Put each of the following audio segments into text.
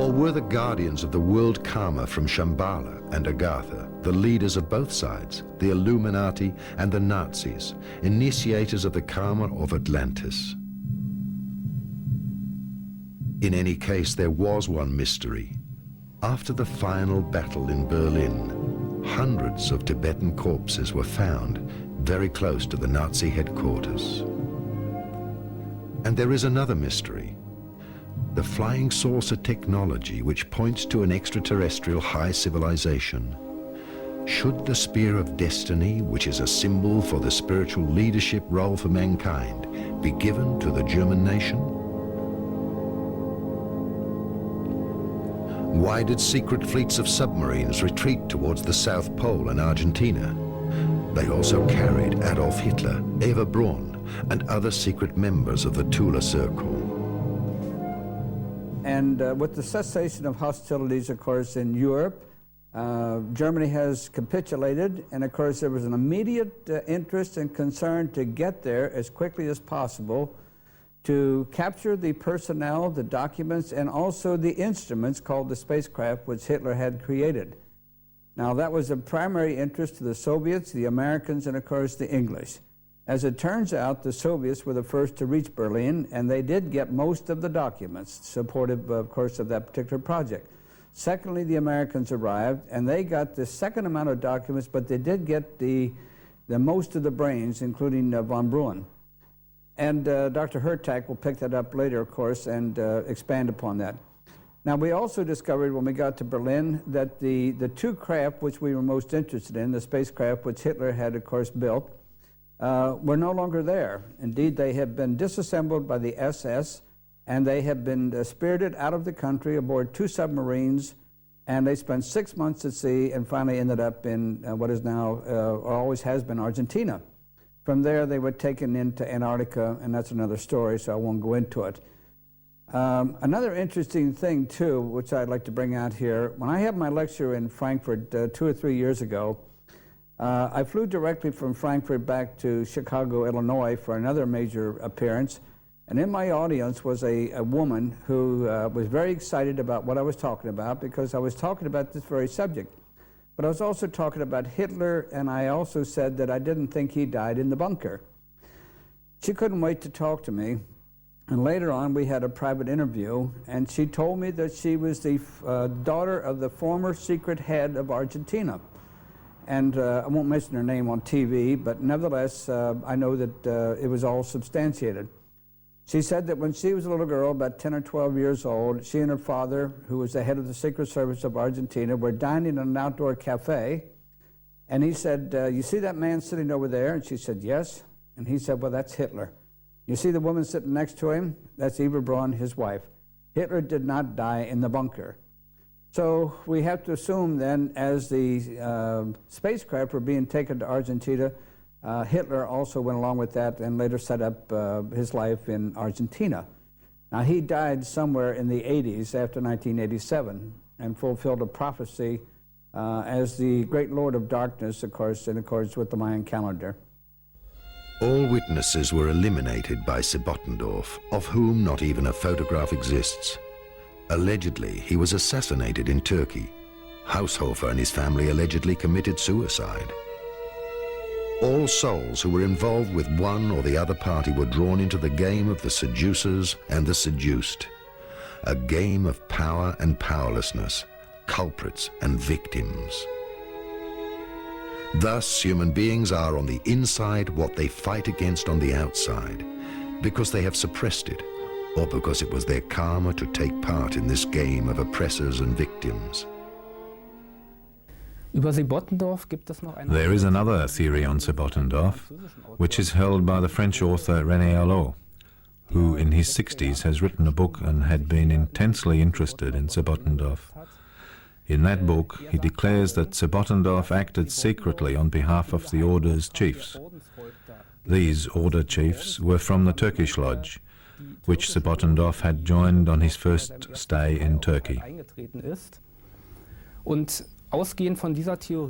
Or were the guardians of the world karma from Shambhala and Agartha, the leaders of both sides, the Illuminati and the Nazis, initiators of the karma of Atlantis? In any case, there was one mystery. After the final battle in Berlin, hundreds of Tibetan corpses were found very close to the Nazi headquarters. And there is another mystery. The flying saucer technology which points to an extraterrestrial high civilization. Should the spear of destiny, which is a symbol for the spiritual leadership role for mankind, be given to the German nation? Why did secret fleets of submarines retreat towards the South Pole and Argentina? They also carried Adolf Hitler, Eva Braun, and other secret members of the Thule Circle. And with the cessation of hostilities, of course, in Europe, Germany has capitulated, and of course there was an immediate interest and concern to get there as quickly as possible to capture the personnel, the documents, and also the instruments called the spacecraft which Hitler had created. Now that was of primary interest to the Soviets, the Americans, and of course the English. As it turns out, the Soviets were the first to reach Berlin, and they did get most of the documents supportive, of course, of that particular project. Secondly, the Americans arrived, and they got the second amount of documents, but they did get the most of the brains, including von Braun. And Dr. Hertak will pick that up later, of course, and expand upon that. Now, we also discovered when we got to Berlin that the two craft which we were most interested in, the spacecraft which Hitler had, of course, built, were no longer there. Indeed, they have been disassembled by the SS, and they have been spirited out of the country aboard two submarines, and they spent 6 months at sea and finally ended up in what is now, or always has been, Argentina. From there, they were taken into Antarctica, and that's another story, so I won't go into it. Another interesting thing, too, which I'd like to bring out here, when I had my lecture in Frankfurt 2 or 3 years ago, I flew directly from Frankfurt back to Chicago, Illinois for another major appearance, and in my audience was a woman who was very excited about what I was talking about because I was talking about this very subject. But I was also talking about Hitler, and I also said that I didn't think he died in the bunker. She couldn't wait to talk to me, and later on we had a private interview, and she told me that she was the daughter of the former secret head of Argentina. And I won't mention her name on TV, but nevertheless, I know that it was all substantiated. She said that when she was a little girl, about 10 or 12 years old, she and her father, who was the head of the Secret Service of Argentina, were dining in an outdoor cafe. And he said, you see that man sitting over there? And she said, yes. And he said, well, that's Hitler. You see the woman sitting next to him? That's Eva Braun, his wife. Hitler did not die in the bunker. So we have to assume then, as the spacecraft were being taken to Argentina, Hitler also went along with that and later set up his life in Argentina. Now, he died somewhere in the 80s after 1987 and fulfilled a prophecy as the great Lord of Darkness, of course, in accordance with the Mayan calendar. All witnesses were eliminated by Sebottendorf, of whom not even a photograph exists. Allegedly, he was assassinated in Turkey. Haushofer and his family allegedly committed suicide. All souls who were involved with one or the other party were drawn into the game of the seducers and the seduced. A game of power and powerlessness, culprits and victims. Thus, human beings are on the inside what they fight against on the outside, because they have suppressed it, or because it was their karma to take part in this game of oppressors and victims. There is another theory on Sebottendorf, which is held by the French author René Arlot, who in his 60s has written a book and had been intensely interested in Sebottendorf. In that book, he declares that Sebottendorf acted secretly on behalf of the Order's chiefs. These Order chiefs were from the Turkish Lodge, which Sebottendorf had joined on his first stay in Turkey.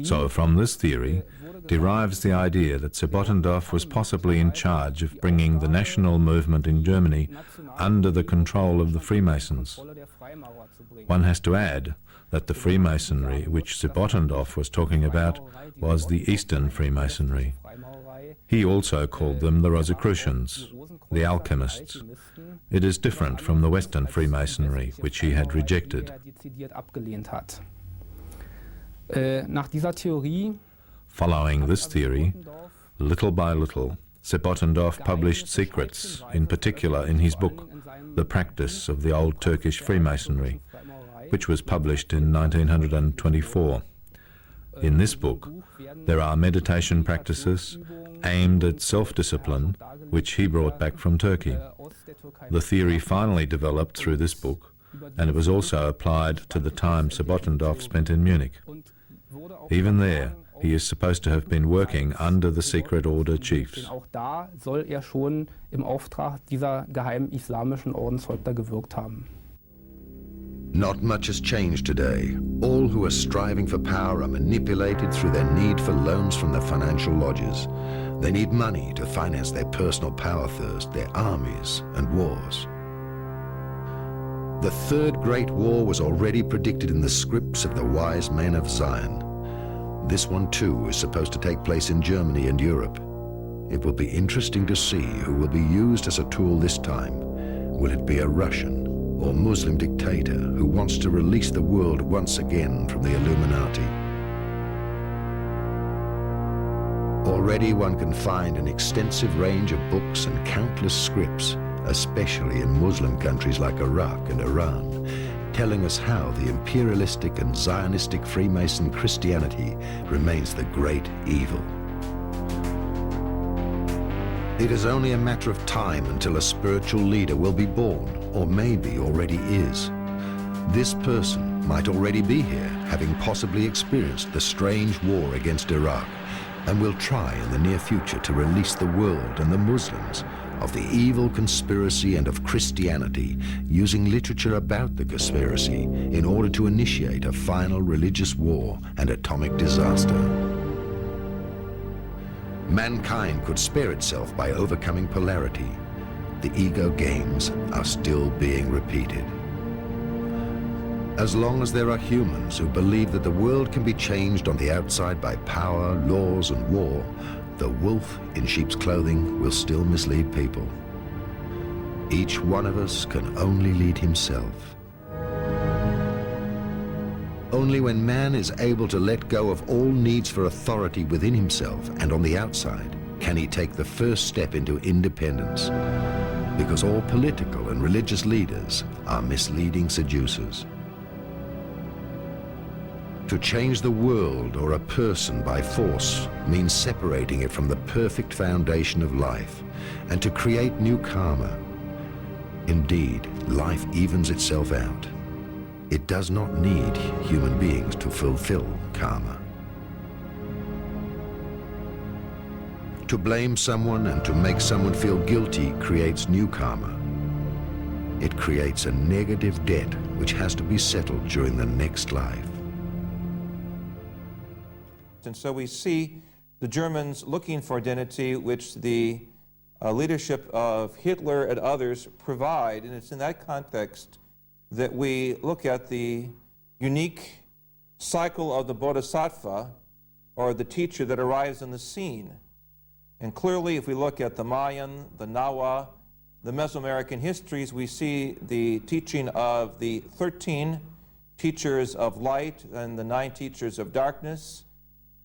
So from this theory derives the idea that Sebottendorf was possibly in charge of bringing the national movement in Germany under the control of the Freemasons, One has to add that the Freemasonry which Sebottendorf was talking about was the Eastern Freemasonry. He also called them the Rosicrucians, the alchemists. It is different from the Western Freemasonry, which he had rejected. Following this theory, little by little, Sebottendorf published secrets, in particular in his book, The Practice of the Old Turkish Freemasonry, which was published in 1924. In this book, there are meditation practices aimed at self-discipline, which he brought back from Turkey. The theory finally developed through this book, and it was also applied to the time Sebottendorf spent in Munich. Even there, he is supposed to have been working under the secret order chiefs. Auch da soll schon im Auftrag dieser geheimen islamischen Ordenshäupter gewirkt haben. Not much has changed today. All who are striving for power are manipulated through their need for loans from the financial lodges. They need money to finance their personal power thirst, their armies and wars. The Third Great War was already predicted in the scripts of the wise men of Zion. This one too is supposed to take place in Germany and Europe. It will be interesting to see who will be used as a tool this time. Will it be a Russian or Muslim dictator who wants to release the world once again from the Illuminati? Already one can find an extensive range of books and countless scripts, especially in Muslim countries like Iraq and Iran, telling us how the imperialistic and Zionistic Freemason Christianity remains the great evil. It is only a matter of time until a spiritual leader will be born, or maybe already is. This person might already be here, having possibly experienced the strange war against Iraq, and will try in the near future to release the world and the Muslims of the evil conspiracy and of Christianity, using literature about the conspiracy in order to initiate a final religious war and atomic disaster. Mankind could spare itself by overcoming polarity. The ego games are still being repeated. As long as there are humans who believe that the world can be changed on the outside by power, laws, and war, the wolf in sheep's clothing will still mislead people. Each one of us can only lead himself. Only when man is able to let go of all needs for authority within himself and on the outside can he take the first step into independence, because all political and religious leaders are misleading seducers. To change the world or a person by force means separating it from the perfect foundation of life and to create new karma. Indeed, life evens itself out. It does not need human beings to fulfill karma. To blame someone and to make someone feel guilty creates new karma. It creates a negative debt which has to be settled during the next life. And so we see the Germans looking for identity, which the leadership of Hitler and others provide, and it's in that context that we look at the unique cycle of the Bodhisattva, or the teacher that arrives on the scene. And clearly, if we look at the Mayan, the Nahua, the Mesoamerican histories, we see the teaching of the 13 teachers of light and the 9 teachers of darkness.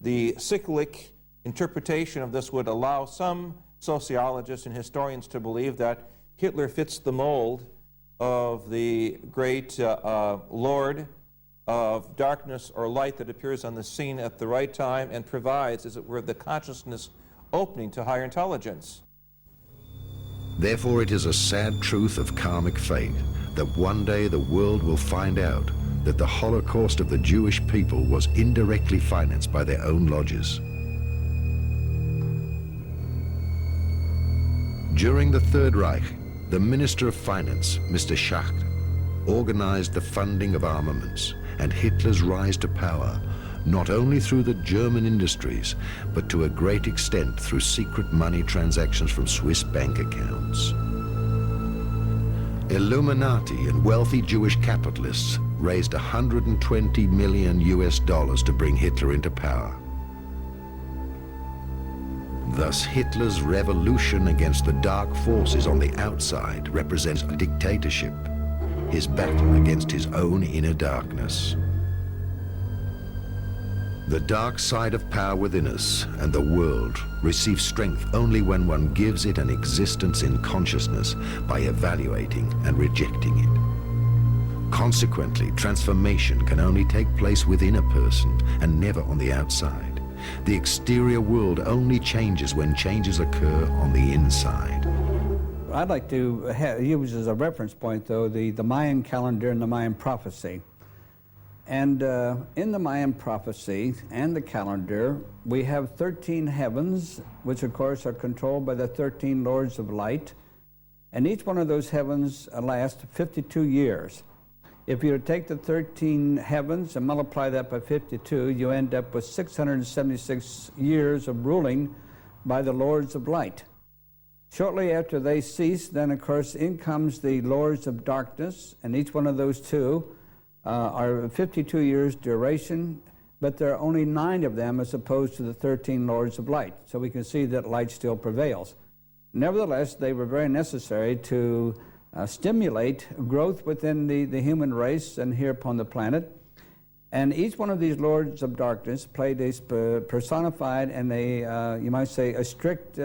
The cyclic interpretation of this would allow some sociologists and historians to believe that Hitler fits the mold of the great Lord of darkness or light that appears on the scene at the right time and provides, as it were, the consciousness opening to higher intelligence. Therefore, it is a sad truth of karmic fate that one day the world will find out that the Holocaust of the Jewish people was indirectly financed by their own lodges. During the Third Reich, the Minister of Finance, Mr. Schacht, organized the funding of armaments and Hitler's rise to power, not only through the German industries, but to a great extent through secret money transactions from Swiss bank accounts. Illuminati and wealthy Jewish capitalists raised $120 million to bring Hitler into power. Thus, Hitler's revolution against the dark forces on the outside represents a dictatorship, his battle against his own inner darkness. The dark side of power within us and the world receives strength only when one gives it an existence in consciousness by evaluating and rejecting it. Consequently, transformation can only take place within a person and never on the outside. The exterior world only changes when changes occur on the inside. I'd like to use as a reference point, though, the Mayan calendar and the Mayan prophecy. And in the Mayan prophecy and the calendar, we have 13 heavens, which of course are controlled by the 13 lords of light. And each one of those heavens lasts 52 years. If you take the 13 heavens and multiply that by 52, you end up with 676 years of ruling by the lords of light. Shortly after they cease, then of course in comes the lords of darkness, and each one of those two are 52 years duration, but there are only 9 of them as opposed to the 13 lords of light. So we can see that light still prevails. Nevertheless, they were very necessary to stimulate growth within the human race and here upon the planet. And each one of these lords of darkness played a personified and a, you might say, a strict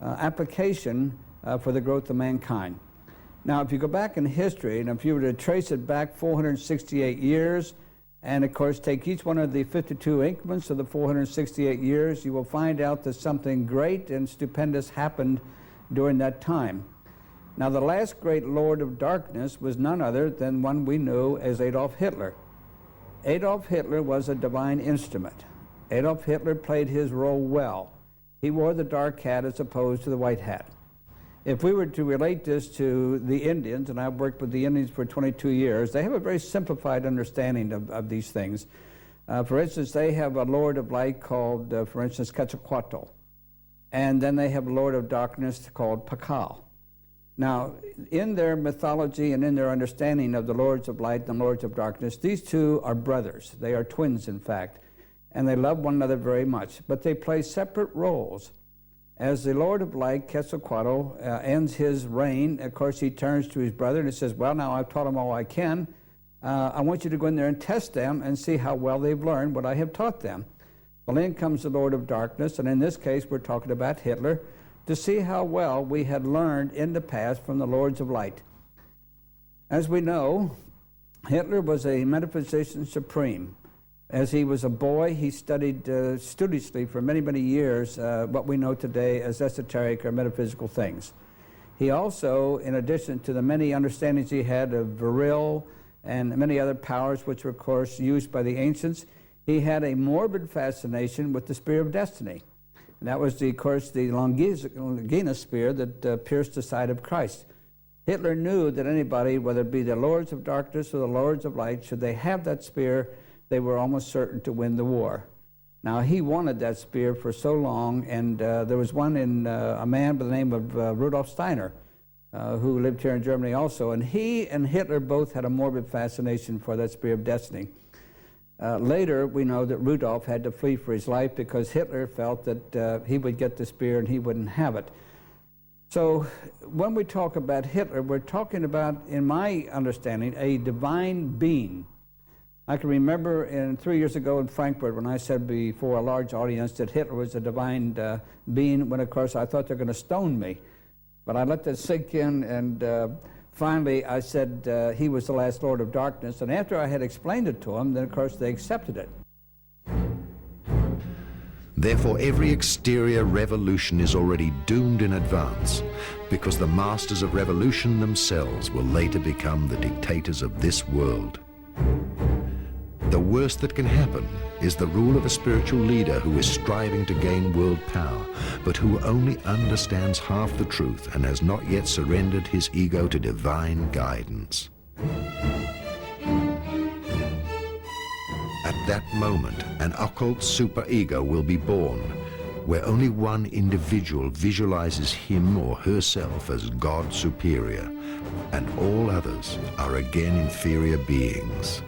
application for the growth of mankind. Now, if you go back in history, and if you were to trace it back 468 years, and of course take each one of the 52 increments of the 468 years, you will find out that something great and stupendous happened during that time. Now, the last great Lord of Darkness was none other than one we knew as Adolf Hitler. Adolf Hitler was a divine instrument. Adolf Hitler played his role well. He wore the dark hat as opposed to the white hat. If we were to relate this to the Indians, and I've worked with the Indians for 22 years, they have a very simplified understanding of these things. For instance, they have a Lord of Light called, for instance, Quetzalcoatl. And then they have a Lord of Darkness called Pakal. Now, in their mythology and in their understanding of the Lords of Light and the Lords of Darkness, these two are brothers. They are twins, in fact, and they love one another very much, but they play separate roles. As the Lord of Light, Quetzalcoatl, ends his reign, of course, he turns to his brother and he says, well, now I've taught them all I can. I want you to go in there and test them and see how well they've learned what I have taught them. Well, in comes the Lord of Darkness, and in this case, we're talking about Hitler, to see how well we had learned in the past from the Lords of Light. As we know, Hitler was a metaphysician supreme. As he was a boy, he studied studiously for many, many years what we know today as esoteric or metaphysical things. He also, in addition to the many understandings he had of viril and many other powers which were, of course, used by the ancients, he had a morbid fascination with the spear of destiny. And that was, of course, the Longinus spear that pierced the side of Christ. Hitler knew that anybody, whether it be the Lords of Darkness or the Lords of Light, should they have that spear, they were almost certain to win the war. Now, he wanted that spear for so long, and there was one in a man by the name of Rudolf Steiner, who lived here in Germany also, and he and Hitler both had a morbid fascination for that spear of destiny. Later, we know that Rudolf had to flee for his life because Hitler felt that he would get the spear and he wouldn't have it. So when we talk about Hitler, we're talking about, in my understanding, a divine being. I can remember 3 years ago in Frankfurt when I said before a large audience that Hitler was a divine being, when of course I thought they were going to stone me. But I let that sink in, and finally I said he was the last Lord of Darkness. And after I had explained it to them, then of course they accepted it. Therefore, every exterior revolution is already doomed in advance, because the masters of revolution themselves will later become the dictators of this world. The worst that can happen is the rule of a spiritual leader who is striving to gain world power, but who only understands half the truth and has not yet surrendered his ego to divine guidance. At that moment, an occult superego will be born, where only one individual visualizes him or herself as God superior, and all others are again inferior beings.